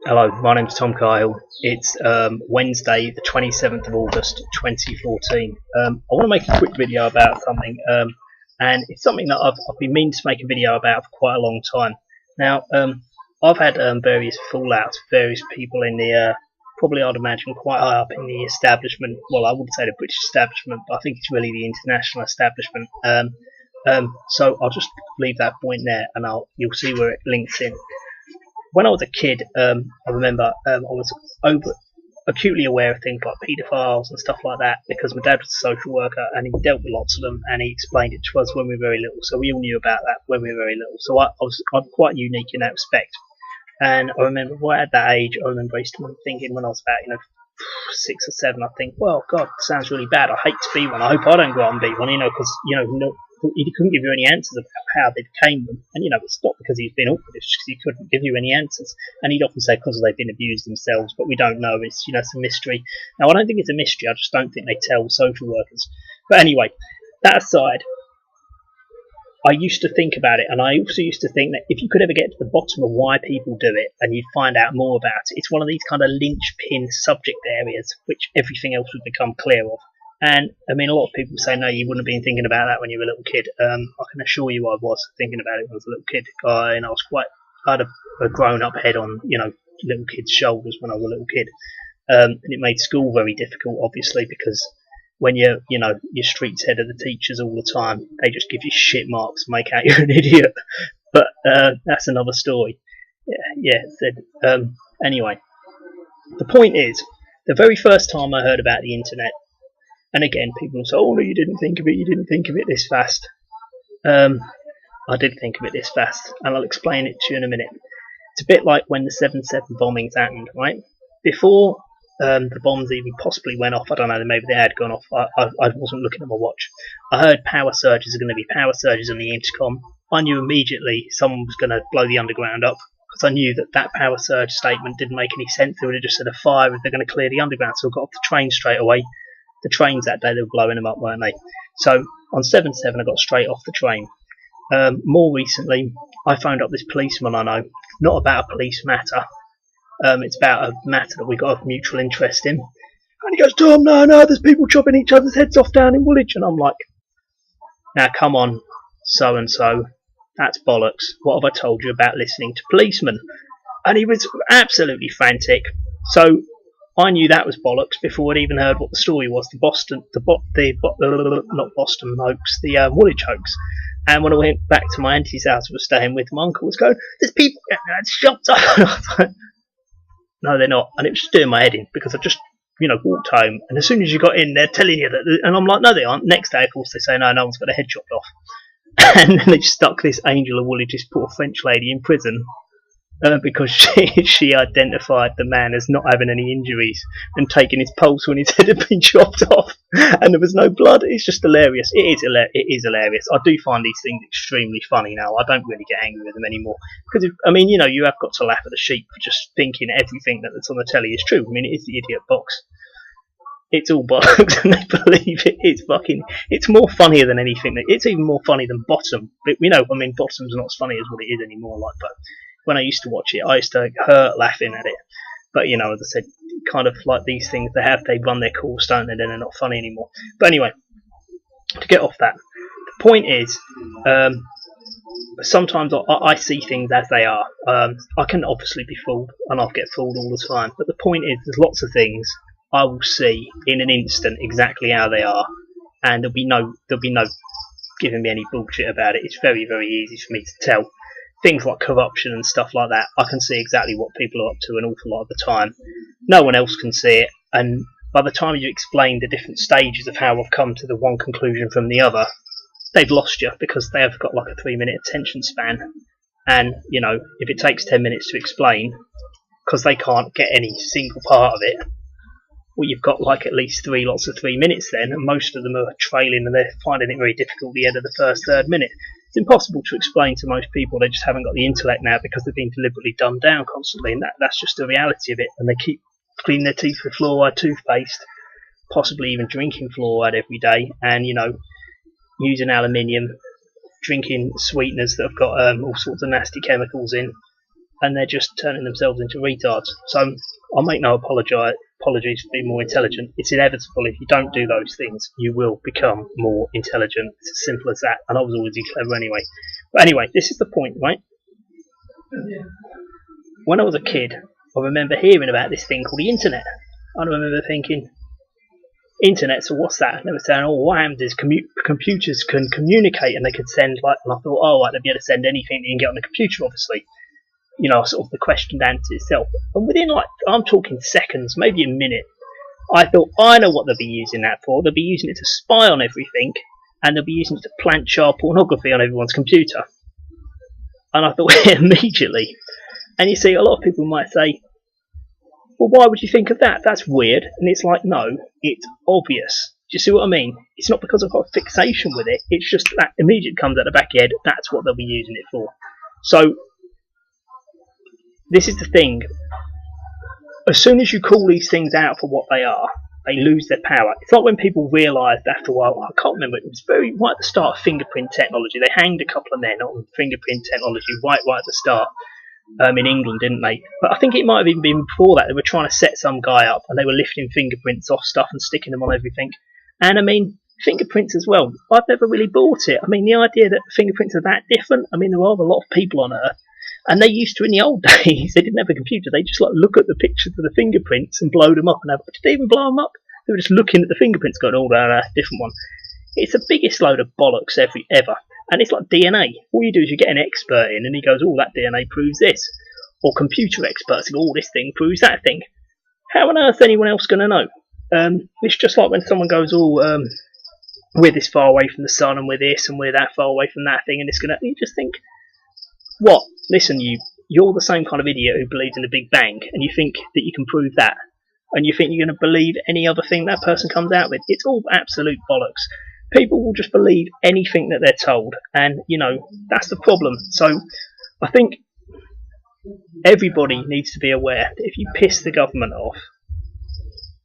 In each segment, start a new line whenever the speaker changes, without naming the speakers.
Hello, my name's Tom Kyle. It's Wednesday, the 27th of August 2014. I want to make a quick video about something, and it's something that I've been meaning to make a video about for quite a long time. Now, I've had various fallouts, various people in the, probably I'd imagine quite high up in the establishment. Well, I wouldn't say the British establishment, but I think it's really the international establishment. So I'll just leave that point there, and you'll see where it links in. When I was a kid, I remember I was acutely aware of things like paedophiles and stuff like that, because my dad was a social worker and he dealt with lots of them, and he explained it to us when we were very little. So we all knew about that when we were very little. So I'm quite unique in that respect. And I remember right at that age, I remember thinking when I was about 6 or 7, I think, well, God, it sounds really bad. I hate to be one. I hope I don't go out and be one, because he couldn't give you any answers about how they became them. And, it's not because he's been awkward, it's just because he couldn't give you any answers. And he'd often say because they've been abused themselves, but we don't know. It's a mystery. Now, I don't think it's a mystery, I just don't think they tell social workers. But anyway, that aside, I used to think about it, and I also used to think that if you could ever get to the bottom of why people do it, and you'd find out more about it, it's one of these kind of linchpin subject areas which everything else would become clear of. And I mean, a lot of people say, no, you wouldn't have been thinking about that when you were a little kid. I can assure you I was thinking about it when I was a little kid. And I had a grown-up head on, little kids' shoulders when I was a little kid. And it made school very difficult, obviously, because when you're streets head of the teachers all the time, they just give you shit marks, make out you're an idiot. But that's another story. Anyway, the point is, the very first time I heard about the internet, and again, people will say, oh no, you didn't think of it this fast. I did think of it this fast, and I'll explain it to you in a minute. It's a bit like when the 7/7 bombings happened, right? Before the bombs even possibly went off, I don't know, maybe they had gone off, I wasn't looking at my watch. I heard power surges are going to be power surges on the intercom. I knew immediately someone was going to blow the underground up, because I knew that power surge statement didn't make any sense. They would have just said a fire if they're going to clear the underground, so I got off the train straight away. The trains that day, they were blowing them up, weren't they? So on 7/7 I got straight off the train. More recently, I phoned up this policeman I know, not about a police matter. It's about a matter that we got a mutual interest in. And he goes, Tom, no, there's people chopping each other's heads off down in Woolwich. And I'm like, now come on, so-and-so, that's bollocks. What have I told you about listening to policemen? And he was absolutely frantic. So I knew that was bollocks before I'd even heard what the story was, the Woolwich hoax. And when I went back to my auntie's house I was staying with, my uncle was going, there's people getting their shots up. No, they're not. And it was just doing my head in, because I just, walked home, and as soon as you got in, they're telling you that, and I'm like, no, they aren't. Next day, of course, they say, no one's got a head chopped off. And then they stuck this Angel of Woolwich, this poor French lady, in prison. Because she identified the man as not having any injuries and taking his pulse when his head had been chopped off, and there was no blood. It's just hilarious. It is hilarious. I do find these things extremely funny now. I don't really get angry with them anymore, because you have got to laugh at the sheep for just thinking everything that's on the telly is true. I mean, it is the idiot box. It's all bollocks, and they believe it. It's more funnier than anything. It's even more funny than Bottom. But Bottom's not as funny as what it is anymore. But when I used to watch it, I used to hurt laughing at it. But as I said, kind of like these things, they run their course, don't they? Then they're not funny anymore. But anyway, to get off that, the point is, sometimes I see things as they are. I can obviously be fooled, and I'll get fooled all the time. But the point is, there's lots of things I will see in an instant exactly how they are, and there'll be no giving me any bullshit about it. It's very, very easy for me to tell. Things like corruption and stuff like that, I can see exactly what people are up to an awful lot of the time. No one else can see it, and by the time you explain the different stages of how I've come to the one conclusion from the other, they've lost you, because they have got like a 3-minute attention span. And if it takes 10 minutes to explain, because they can't get any single part of it, well, you've got like at least 3 lots of 3 minutes then, and most of them are trailing, and they're finding it very difficult at the end of the first third minute. It's impossible to explain to most people. They just haven't got the intellect now, because they've been deliberately dumbed down constantly, and that's just the reality of it. And they keep cleaning their teeth with fluoride toothpaste, possibly even drinking fluoride every day, and using aluminium, drinking sweeteners that have got all sorts of nasty chemicals in, and they're just turning themselves into retards. So I'll make no apologies for being more intelligent. It's inevitable. If you don't do those things, you will become more intelligent. It's as simple as that. And I was already clever anyway. But anyway, this is the point, right? When I was a kid, I remember hearing about this thing called the internet. I remember thinking, internet, so what's that? And they were saying, oh, what happens is computers can communicate, and they could send, like, and I thought, oh, right, they'll be able to send anything you can get on the computer, obviously. You know, sort of the question and answer itself. And within, like, I'm talking seconds, maybe a minute, I thought, I know what they'll be using that for. They'll be using it to spy on everything, and they'll be using it to plant child pornography on everyone's computer. And I thought immediately. And you see, a lot of people might say, well, why would you think of that? That's weird. And it's like, no, it's obvious. Do you see what I mean? It's not because I've got a fixation with it. It's just that immediately comes out the back of your head. That's what they'll be using it for. So, this is the thing. As soon as you call these things out for what they are, they lose their power. It's like when people realised after a while, I can't remember, it was very right at the start of fingerprint technology. They hanged a couple of men on fingerprint technology right at the start. In England, didn't they? But I think it might have even been before that. They were trying to set some guy up, and they were lifting fingerprints off stuff and sticking them on everything. And I mean, fingerprints as well. I've never really bought it. I mean, the idea that fingerprints are that different. I mean, there are a lot of people on Earth, and they used to, in the old days, they didn't have a computer. They just like look at the pictures of the fingerprints and blow them up. And did they even blow them up? They were just looking at the fingerprints, going, "Oh, that's a different one." It's the biggest load of bollocks ever. And it's like DNA. All you do is you get an expert in, and he goes, oh, that DNA proves this. Or computer experts go, oh, this thing proves that thing. How on earth is anyone else going to know? It's just like when someone goes, oh, we're this far away from the sun, and we're this, and we're that far away from that thing, and it's going to... You just think, what? Listen, you're the same kind of idiot who believes in the Big Bang, and you think that you can prove that. And you think you're going to believe any other thing that person comes out with. It's all absolute bollocks. People will just believe anything that they're told, and you know that's the problem. So I think everybody needs to be aware that if you piss the government off,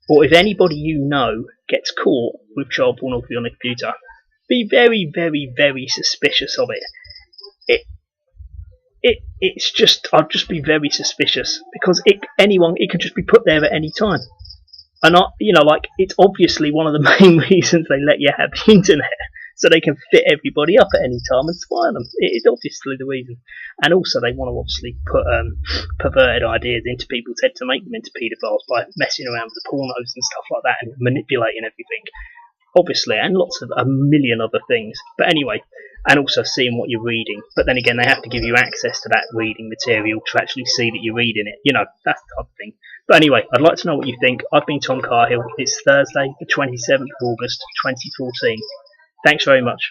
or if anybody you know gets caught with child pornography on the computer, be very, very, very suspicious of it. It's just, I'd just be very suspicious, because it could just be put there at any time. And it's obviously one of the main reasons they let you have the internet, so they can fit everybody up at any time and spy on them. It is obviously the reason. And also they want to obviously put perverted ideas into people's head to make them into paedophiles by messing around with the pornos and stuff like that and manipulating everything. Obviously, and lots of a million other things. But anyway, and also seeing what you're reading. But then again, they have to give you access to that reading material to actually see that you're reading it. You know, that's the type of thing. But anyway, I'd like to know what you think. I've been Tom Carhill. It's Thursday, the 27th of August, 2014. Thanks very much.